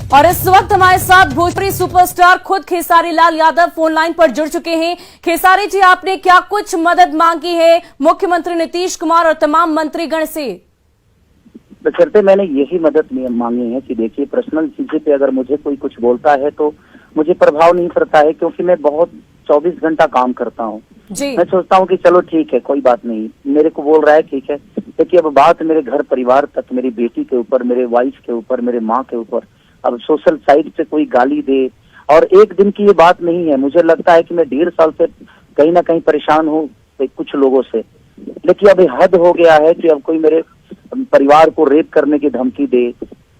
और इस वक्त हमारे साथ भोजपुरी सुपरस्टार खुद खेसारी लाल यादव फोन लाइन पर जुड़ चुके हैं। खेसारी जी, आपने क्या कुछ मदद मांगी है मुख्यमंत्री नीतीश कुमार और तमाम मंत्रीगण से? बशर्ते मैंने यही मदद मांगी है कि देखिए, पर्सनल चीजें पे अगर मुझे कोई कुछ बोलता है तो मुझे प्रभाव नहीं पड़ता है, क्योंकि मैं बहुत 24 घंटा काम करता हूँ। मैं सोचता हूँ कि चलो ठीक है, कोई बात नहीं, मेरे को बोल रहा है ठीक है, लेकिन अब बात मेरे घर परिवार तक, मेरी बेटी के ऊपर, मेरे वाइफ के ऊपर, मेरे माँ के ऊपर, अब सोशल साइड पे कोई गाली दे, और एक दिन की ये बात नहीं है। मुझे लगता है कि मैं 1.5 साल से कहीं ना कहीं परेशान हूँ कुछ लोगों से, लेकिन अब हद हो गया है कि अब कोई मेरे परिवार को रेप करने की धमकी दे,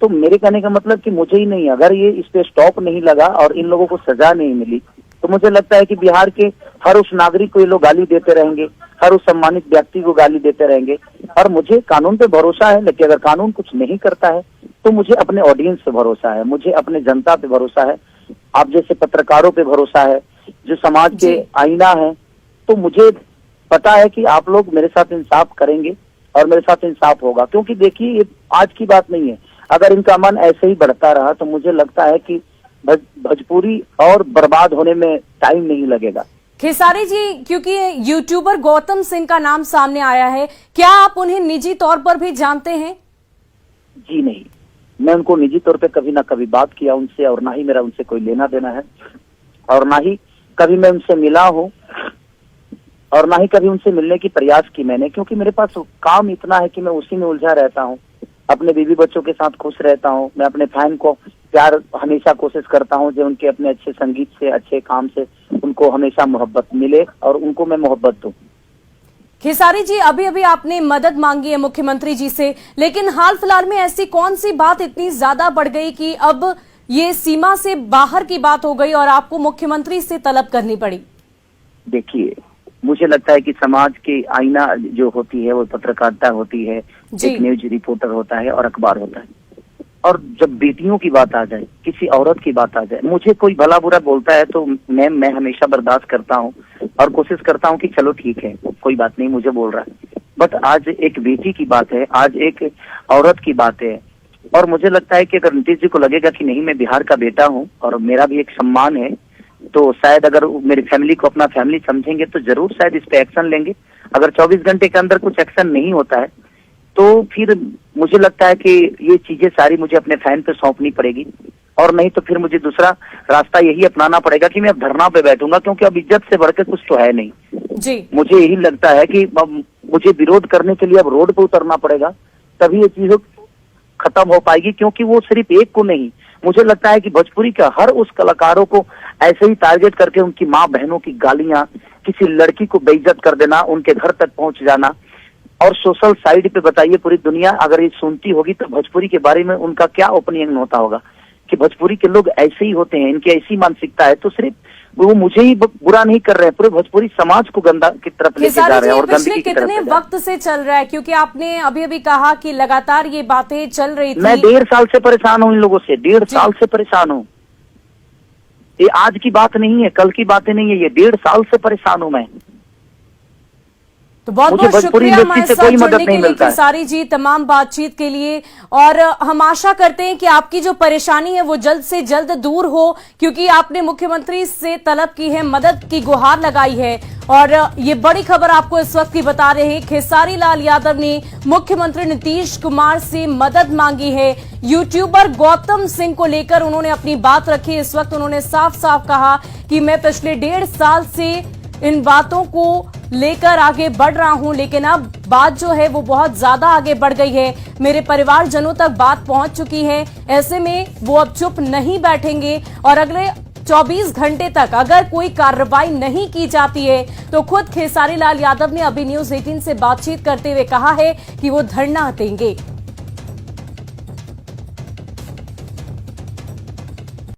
तो मेरे कहने का मतलब कि मुझे ही नहीं, अगर ये इस पे स्टॉप नहीं लगा और इन लोगों को सजा नहीं मिली, तो मुझे लगता है कि बिहार के हर उस नागरिक को ये लोग गाली देते रहेंगे, हर उस सम्मानित व्यक्ति को गाली देते रहेंगे। और मुझे कानून पे भरोसा है, लेकिन अगर कानून कुछ नहीं करता है तो मुझे अपने ऑडियंस पे भरोसा है, मुझे अपने जनता पे भरोसा है, आप जैसे पत्रकारों पे भरोसा है, जो समाज के आईना है। तो मुझे पता है कि आप लोग मेरे साथ इंसाफ करेंगे और मेरे साथ इंसाफ होगा, क्योंकि देखिए ये आज की बात नहीं है। अगर इनका मन ऐसे ही बढ़ता रहा तो मुझे लगता है कि भोजपुरी और बर्बाद होने में टाइम नहीं लगेगा। खेसारी जी, क्योंकि यूट्यूबर गौतम सिंह का नाम सामने आया है, क्या आप उन्हें निजी तौर पर भी जानते हैं? जी नहीं, मैं उनको निजी तौर पे कभी ना कभी बात किया उनसे, और ना ही मेरा उनसे कोई लेना देना है, और ना ही कभी मैं उनसे मिला हूँ, और ना ही कभी उनसे मिलने की प्रयास की मैंने, क्योंकि मेरे पास काम इतना है कि मैं उसी में उलझा रहता हूँ। अपने बीवी बच्चों के साथ खुश रहता हूँ। मैं अपने फैन को प्यार हमेशा कोशिश करता हूँ जो उनके अपने अच्छे संगीत से, अच्छे काम से उनको हमेशा मोहब्बत मिले और उनको मैं मोहब्बत दूं। खेसारी जी, अभी अभी आपने मदद मांगी है मुख्यमंत्री जी से, लेकिन हाल फिलहाल में ऐसी कौन सी बात इतनी ज्यादा बढ़ गई कि अब ये सीमा से बाहर की बात हो गई और आपको मुख्यमंत्री से तलब करनी पड़ी? देखिए, मुझे लगता है कि समाज के आईना जो होती है वो पत्रकारिता होती है, एक न्यूज रिपोर्टर होता है और अखबार होता है। और जब बेटियों की बात आ जाए, किसी औरत की बात आ जाए, मुझे कोई भला बुरा बोलता है तो मैं हमेशा बर्दाश्त करता हूँ और कोशिश करता हूँ कि चलो ठीक है, कोई बात नहीं, मुझे बोल रहा है। बट आज एक बेटी की बात है, आज एक औरत की बात है, और मुझे लगता है कि अगर नीतीश जी को लगेगा कि नहीं, मैं बिहार का बेटा हूँ और मेरा भी एक सम्मान है, तो शायद अगर मेरी फैमिली को अपना फैमिली समझेंगे तो जरूर शायद इस पे एक्शन लेंगे। अगर 24 घंटे के अंदर कुछ एक्शन नहीं होता है तो फिर मुझे लगता है कि ये चीजें सारी मुझे अपने फैन पे सौंपनी पड़ेगी, और नहीं तो फिर मुझे दूसरा रास्ता यही अपनाना पड़ेगा कि मैं अब धरना पे बैठूंगा, क्योंकि अब इज्जत से बढ़कर कुछ तो है नहीं जी। मुझे यही लगता है कि मुझे विरोध करने के लिए अब रोड पे उतरना पड़ेगा, तभी ये चीज खत्म हो पाएगी। क्योंकि वो सिर्फ एक को नहीं, मुझे लगता है कि भोजपुरी का हर उस कलाकारों को ऐसे ही टारगेट करके उनकी माँ बहनों की गालियां, किसी लड़की को बेइज्जत कर देना, उनके घर तक पहुंच जाना, और सोशल साइड पे बताइए पूरी दुनिया अगर ये सुनती होगी तो भोजपुरी के बारे में उनका क्या ओपिनियन होता होगा कि भोजपुरी के लोग ऐसे ही होते हैं, इनकी ऐसी मानसिकता है। तो सिर्फ वो मुझे ही बुरा नहीं कर रहे हैं, पूरे भोजपुरी समाज को गंदा की तरफ लेके जा रहे हैं और गंदगी की तरफ। कितने वक्त से चल रहा है, क्योंकि आपने अभी अभी कहा कि लगातार ये बातें चल रही थी? मैं 1.5 साल से परेशान हूँ इन लोगों से, 1.5 साल से परेशान हूँ। ये आज की बात नहीं है, कल की बातें नहीं है, ये 1.5 साल से परेशान हूँ मैं। तो बहुत बहुत शुक्रिया हमारे साथ जुड़ने के लिए खेसारी जी, तमाम बातचीत के लिए, और हम आशा करते हैं कि आपकी जो परेशानी है वो जल्द से जल्द दूर हो, क्योंकि आपने मुख्यमंत्री से तलब की है, मदद की गुहार लगाई है। और ये बड़ी खबर आपको इस वक्त की बता रहे हैं, खेसारी लाल यादव ने मुख्यमंत्री नीतीश कुमार से मदद मांगी है। यूट्यूबर गौतम सिंह को लेकर उन्होंने अपनी बात रखी। इस वक्त उन्होंने साफ साफ कहा कि मैं पिछले 1.5 साल से इन बातों को लेकर आगे बढ़ रहा हूं, लेकिन अब बात जो है वो बहुत ज्यादा आगे बढ़ गई है, मेरे परिवारजनों तक बात पहुंच चुकी है। ऐसे में वो अब चुप नहीं बैठेंगे और अगले 24 घंटे तक अगर कोई कार्रवाई नहीं की जाती है तो खुद खेसारी लाल यादव ने अभी न्यूज़ 18 से बातचीत करते हुए कहा है कि वो धरना देंगे।